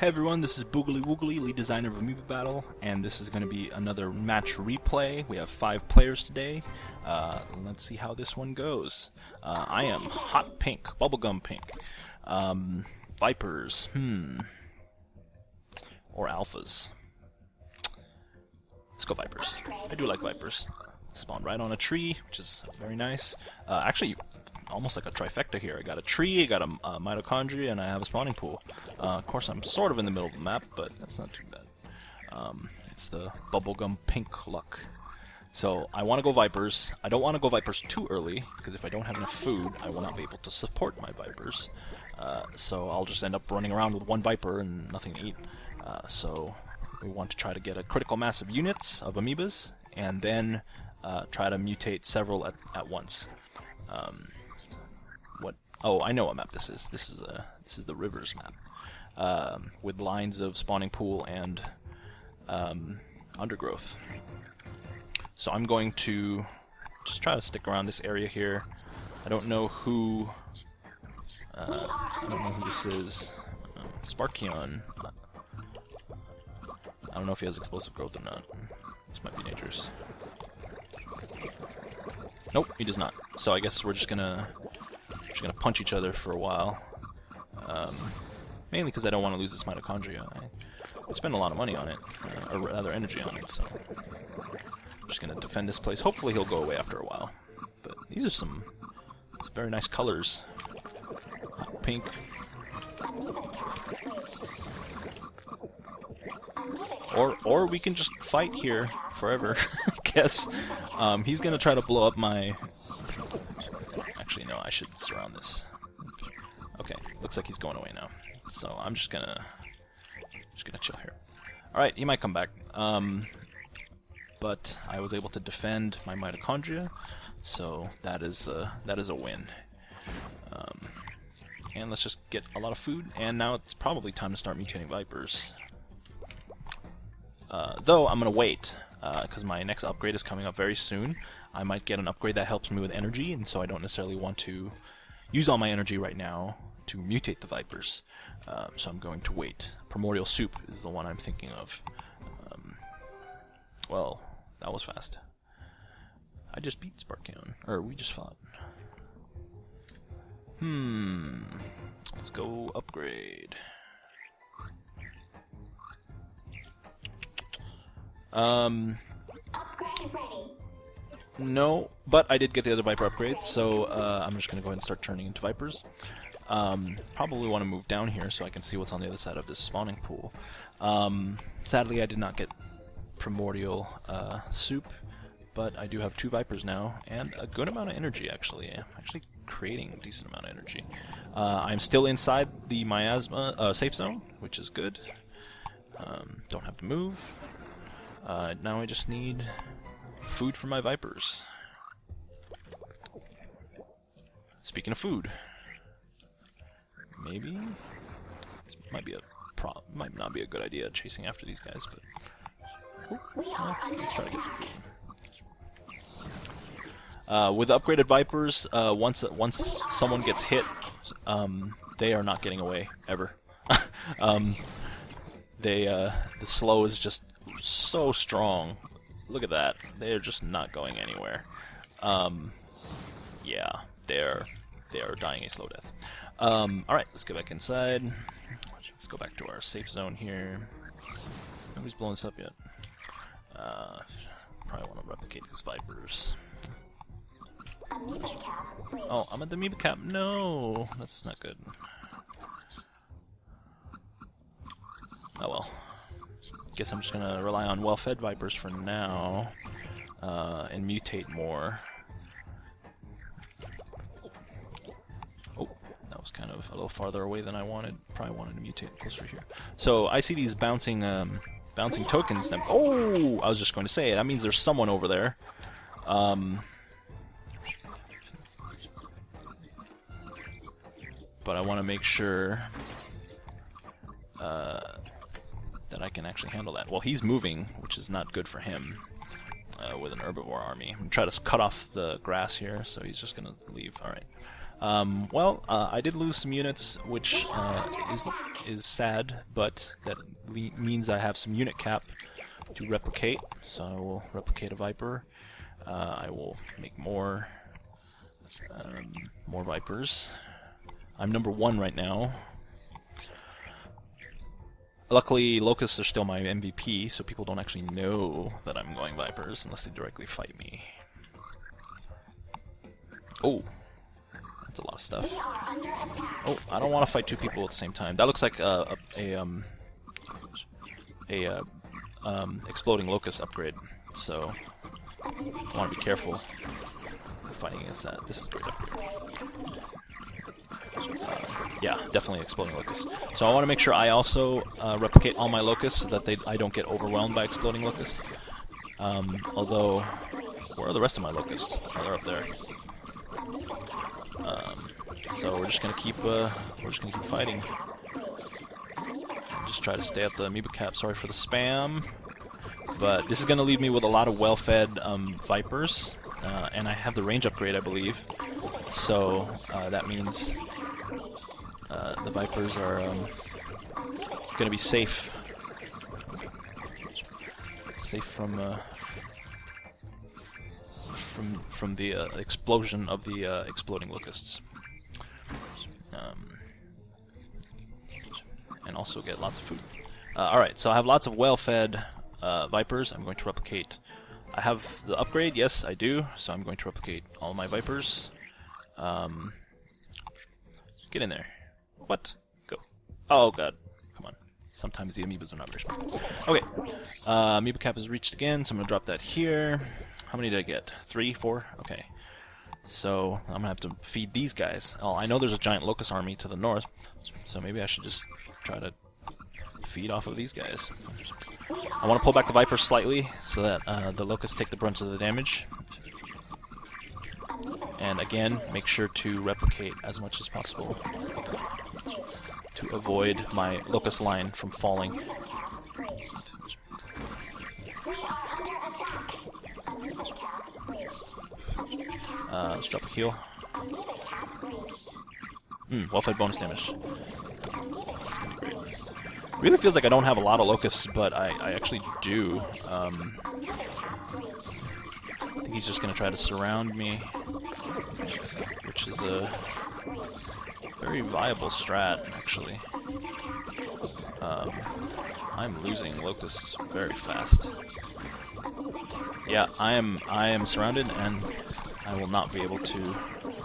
Hey everyone, this is Boogly Woogly, lead designer of Amoeba Battle, and this is going to be another match replay. We have 5 players today. Let's see how this one goes. I am hot pink, bubblegum pink. Vipers, or alphas. Let's go Vipers. I do like Vipers. Spawned right on a tree, which is very nice. Actually, almost like a trifecta here. I got a tree, I got a mitochondria, and I have a spawning pool. Of course, I'm sort of in the middle of the map, but that's not too bad. It's the bubblegum pink luck. So I want to go Vipers. I don't want to go Vipers too early, because if I don't have enough food, I will not be able to support my Vipers. So I'll just end up running around with one Viper and nothing to eat. So we want to try to get a critical mass of units of amoebas, and then try to mutate several at once. Oh, I know what map this is. This is the rivers map, with lines of spawning pool and undergrowth. So I'm going to just try to stick around this area here. I don't know who this is. Sparkion. I don't know if he has explosive growth or not. This might be dangerous. Nope, he does not. So I guess we're just gonna punch each other for a while. Mainly because I don't want to lose this mitochondria. I spend a lot of money on it, or rather energy on it, so I'm just gonna defend this place. Hopefully he'll go away after a while. But these are some very nice colors. Pink. Or we can just fight here forever, I guess. He's gonna try to blow up my... Actually, no, I should surround this. Okay, looks like he's going away now. So I'm just gonna chill here. Alright, he might come back. But I was able to defend my mitochondria, so that is a win. And let's just get a lot of food, and now it's probably time to start mutating Vipers. Though I'm gonna wait, because my next upgrade is coming up very soon. I might get an upgrade that helps me with energy, and so I don't necessarily want to use all my energy right now to mutate the Vipers. So I'm going to wait. Primordial Soup is the one I'm thinking of. Well, that was fast. I just beat Sparkion, or we just fought. Let's go upgrade. Upgrade ready. No, but I did get the other Viper upgrade, so I'm just going to go ahead and start turning into Vipers. Probably want to move down here so I can see what's on the other side of this spawning pool. Sadly, I did not get Primordial Soup, but I do have 2 Vipers now, and a good amount of energy, actually. I'm actually creating a decent amount of energy. I'm still inside the miasma safe zone, which is good. Don't have to move. Now I just need food for my Vipers. Speaking of food, maybe this might not be a good idea chasing after these guys, but let's try to get some food. With upgraded Vipers, once someone gets hit, they are not getting away ever. The slow is just so strong. Look at that. They're just not going anywhere. Yeah, they are dying a slow death. Alright, let's get back inside. Let's go back to our safe zone here. Nobody's blowing this up yet. Probably want to replicate these Vipers. Oh, I'm at the Amoeba Cap. No, that's not good. Oh well. Guess I'm just gonna rely on well-fed Vipers for now, and mutate more. Oh, that was kind of a little farther away than I wanted. Probably wanted to mutate closer here. So I see these bouncing tokens. That, oh, I was just going to say that means there's someone over there. But I want to make sure that I can actually handle that. Well, he's moving, which is not good for him with an herbivore army. I'm going to try to cut off the grass here, so he's just going to leave. Alright. Well, I did lose some units, which is sad, but that means I have some unit cap to replicate. So I will replicate a Viper. I will make more Vipers. I'm number 1 right now. Luckily, Locusts are still my MVP, so people don't actually know that I'm going Vipers unless they directly fight me. Oh, that's a lot of stuff. Oh, I don't want to fight 2 people at the same time. That looks like a exploding Locust upgrade, so I want to be careful fighting against that. This is a great upgrade. Yeah, definitely exploding locusts. So I want to make sure I also replicate all my locusts so that I don't get overwhelmed by exploding locusts. Although, where are the rest of my locusts? Oh, they're up there. So we're just gonna keep fighting. And just try to stay at the amoeba cap. Sorry for the spam, but this is gonna leave me with a lot of well-fed Vipers, and I have the range upgrade, I believe. So that means the Vipers are going to be safe from the explosion of the exploding locusts, and also get lots of food. Alright, so I have lots of well-fed Vipers. I'm going to replicate. I have the upgrade, yes I do, so I'm going to replicate all my Vipers. Get in there. What? Go. Oh god. Come on. Sometimes the amoebas are not very smart. Okay. Amoeba cap is reached again, so I'm going to drop that here. How many did I get? 3? 4? Okay. So I'm going to have to feed these guys. Oh, I know there's a giant locust army to the north, so maybe I should just try to feed off of these guys. I want to pull back the Vipers slightly so that the locusts take the brunt of the damage. And again, make sure to replicate as much as possible to avoid my locust line from falling. Let's drop a heal. Well-fed bonus damage. Really feels like I don't have a lot of locusts, but I actually do. I think he's just going to try to surround me, which is a very viable strat, actually. I'm losing locusts very fast. Yeah, I am surrounded, and I will not be able to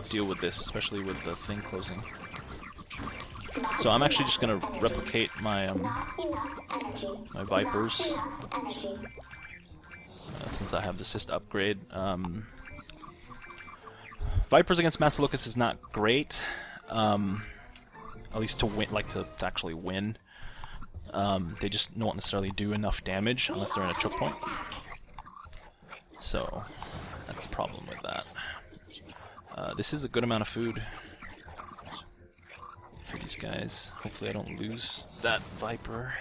deal with this, especially with the thing closing. So I'm actually just going to replicate my my Vipers, since I have the Cyst upgrade. Vipers against Master Locust is not great, at least to win, like to actually win. They just don't necessarily do enough damage unless they're in a choke point. So that's the problem with that. This is a good amount of food for these guys. Hopefully I don't lose that Viper.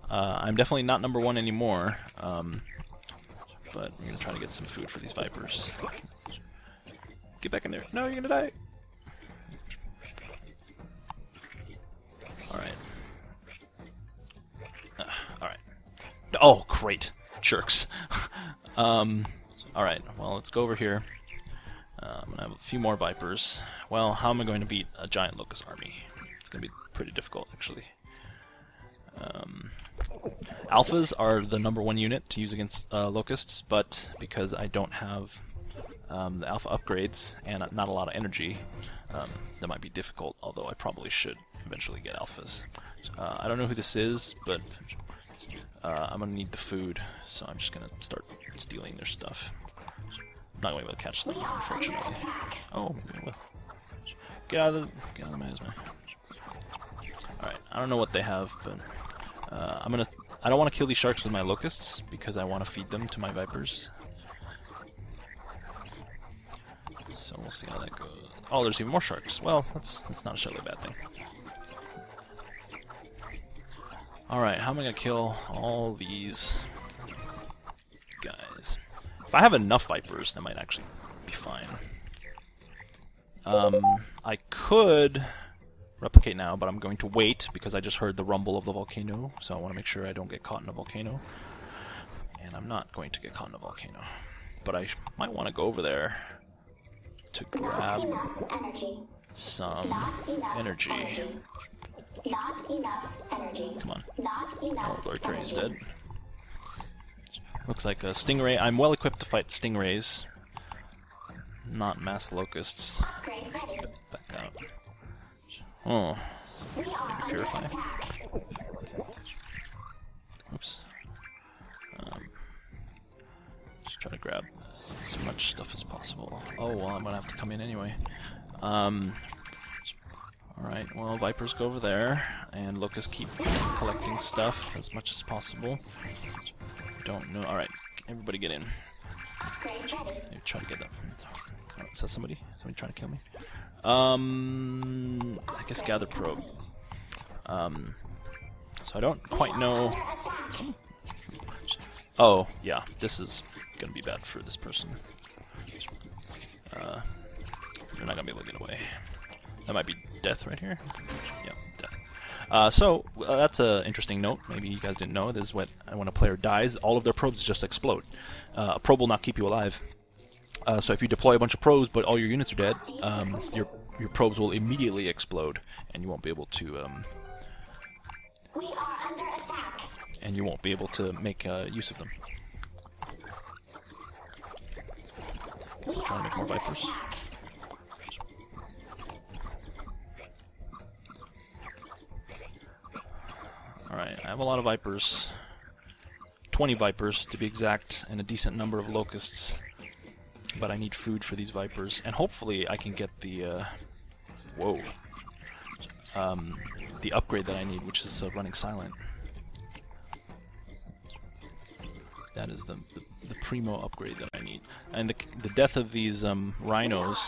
I'm definitely not number 1 anymore, but I'm going to try to get some food for these Vipers. Get back in there. No, you're going to die! Alright. Alright. Oh, great. Jerks. Alright, well, let's go over here. I'm going to have a few more Vipers. Well, how am I going to beat a giant locust army? It's going to be pretty difficult, actually. Alphas are the number 1 unit to use against locusts, but because I don't have the alpha upgrades and not a lot of energy, that might be difficult, although I probably should eventually get alphas. I don't know who this is, but I'm going to need the food, so I'm just going to start stealing their stuff. I'm not going to be able to catch them, unfortunately. Oh, well. Get out of the miasma. Alright, I don't know what they have, but I don't want to kill these sharks with my locusts because I want to feed them to my Vipers. So we'll see how that goes. Oh, there's even more sharks. Well, that's not necessarily a bad thing. Alright, how am I going to kill all these guys? If I have enough Vipers, that might actually be fine. I could replicate now, but I'm going to wait because I just heard the rumble of the volcano, so I want to make sure I don't get caught in a volcano. And I'm not going to get caught in a volcano. But I might want to go over there to grab some energy. Come on. Oh, Lord Curry's dead. Looks like a stingray. I'm well equipped to fight stingrays. Not mass locusts. Let's back out. Oh. Maybe purify. Oops. Just try to grab as much stuff as possible. Oh, well, I'm gonna have to come in anyway. Alright, well, vipers go over there, and locusts keep collecting stuff as much as possible. Don't know. Alright, everybody get in. Maybe try to get them. Oh, is that somebody? Somebody trying to kill me? I guess gather probe. So I don't quite know. Oh, yeah, this is gonna be bad for this person. They're not gonna be able to get away. That might be death right here. Yeah, death. So that's an interesting note. Maybe you guys didn't know. This is what when a player dies, all of their probes just explode. A probe will not keep you alive. So if you deploy a bunch of probes, but all your units are dead, your probes will immediately explode, and you won't be able to. We are under attack. And you won't be able to make use of them. So trying to make more vipers. Alright, I have a lot of vipers. 20 vipers to be exact, and a decent number of locusts. But I need food for these vipers, and hopefully I can get the the upgrade that I need, which is running silent. That is the primo upgrade that I need. And the death of these rhinos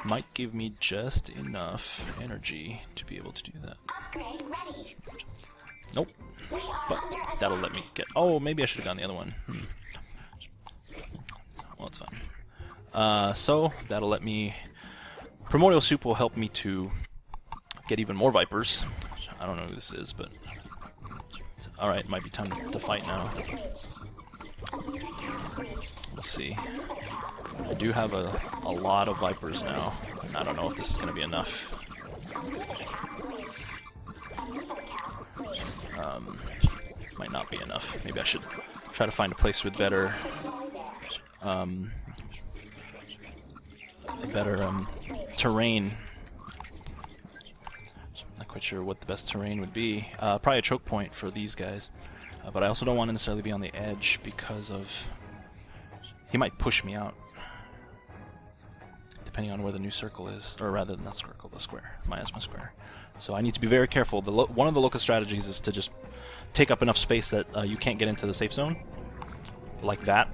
might give me just enough energy to be able to do that. Upgrade ready. Nope. But that'll let me get... Oh, maybe I should have gone the other one. Well, it's fine. So, that'll let me... Primordial Soup will help me to get even more vipers. I don't know who this is, but... Alright, it might be time to fight now. Let's see. I do have a lot of vipers now. I don't know if this is going to be enough. Might not be enough. Maybe I should try to find a place with better terrain. Not quite sure what the best terrain would be. Probably a choke point for these guys. But I also don't want to necessarily be on the edge because of... He might push me out. Depending on where the new circle is. Or rather, not circle, the square. Miasma square. So I need to be very careful. One of the locust strategies is to just take up enough space that you can't get into the safe zone. Like that.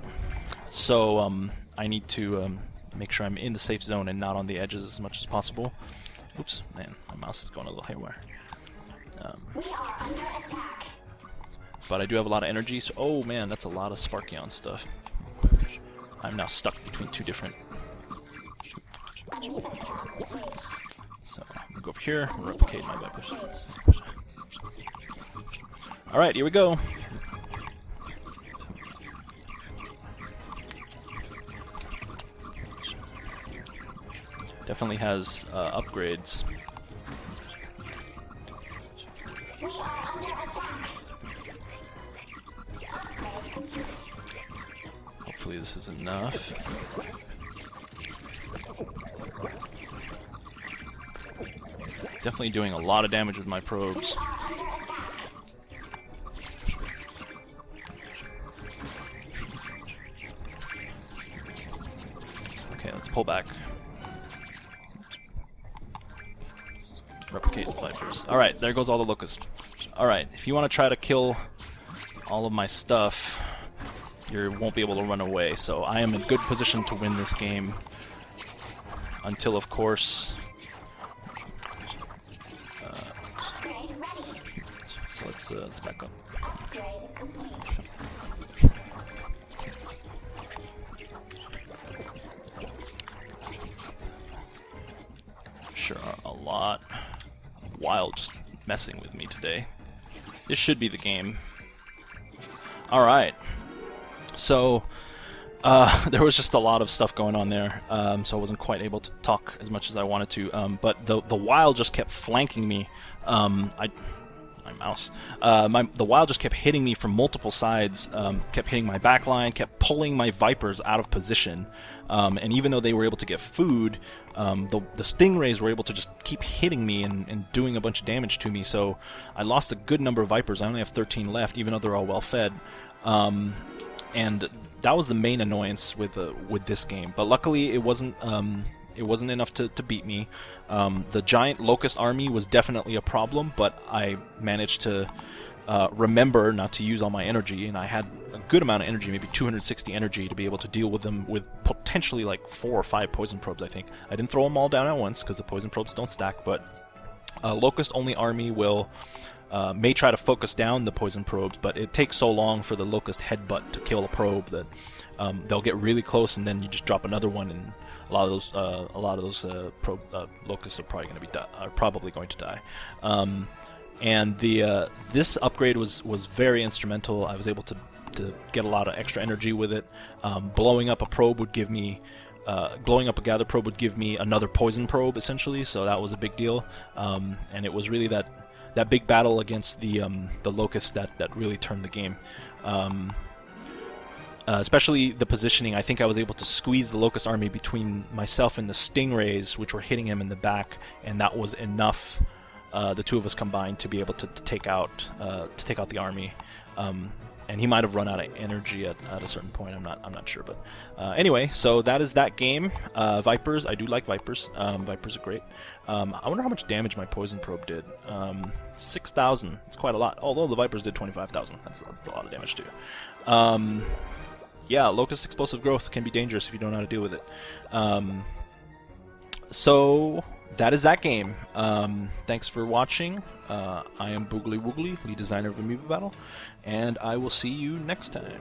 So I need to make sure I'm in the safe zone and not on the edges as much as possible. Oops, man, my mouse is going a little haywire. We are under attack. But I do have a lot of energy, so... Oh man, that's a lot of Sparkion stuff. I'm now stuck between two different... So, I'm gonna go over here and replicate my vipers. Alright, here we go! Definitely has upgrades. We are under attack. Hopefully this is enough. Definitely doing a lot of damage with my probes. Okay, let's pull back. Replicate the vipers. Alright, there goes all the locusts. Alright, if you want to try to kill all of my stuff, you won't be able to run away. So I am in good position to win this game. Until, of course... so let's back up. sure are a lot. Wild just messing with me today. This should be the game. Alright. So, there was just a lot of stuff going on there, so I wasn't quite able to talk as much as I wanted to, but the Wild just kept flanking me. My mouse. The Wild just kept hitting me from multiple sides, kept hitting my backline, kept pulling my Vipers out of position, and even though they were able to get food, the Stingrays were able to just keep hitting me and doing a bunch of damage to me, so I lost a good number of Vipers. I only have 13 left, even though they're all well fed. And that was the main annoyance with this game. But luckily, it wasn't enough to beat me. The giant Locust army was definitely a problem, but I managed to remember not to use all my energy, and I had a good amount of energy, maybe 260 energy, to be able to deal with them with potentially like 4 or 5 poison probes, I think. I didn't throw them all down at once, because the poison probes don't stack, but Locust-only army may try to focus down the poison probes, but it takes so long for the Locust headbutt to kill a probe that they'll get really close, and then you just drop another one, and a lot of those Locusts are probably going to die. And this upgrade was very instrumental. I was able to get a lot of extra energy with it. Blowing up a probe would give me. Blowing up a gather probe would give me another poison probe, essentially. So that was a big deal. And it was really that big battle against the Locust that really turned the game. Especially the positioning. I think I was able to squeeze the Locust army between myself and the Stingrays, which were hitting him in the back, and that was enough. The two of us combined to be able to take out the army. And he might have run out of energy at a certain point. I'm not sure, but anyway, so that is that game. Vipers, I do like Vipers. Vipers are great. I wonder how much damage my poison probe did. 6,000. It's quite a lot. Although the Vipers did 25,000. That's a lot of damage too. Yeah, Locust explosive growth can be dangerous if you don't know how to deal with it. So that is that game. Thanks for watching. I am Boogly Woogly, lead designer of Amoeba Battle, and I will see you next time.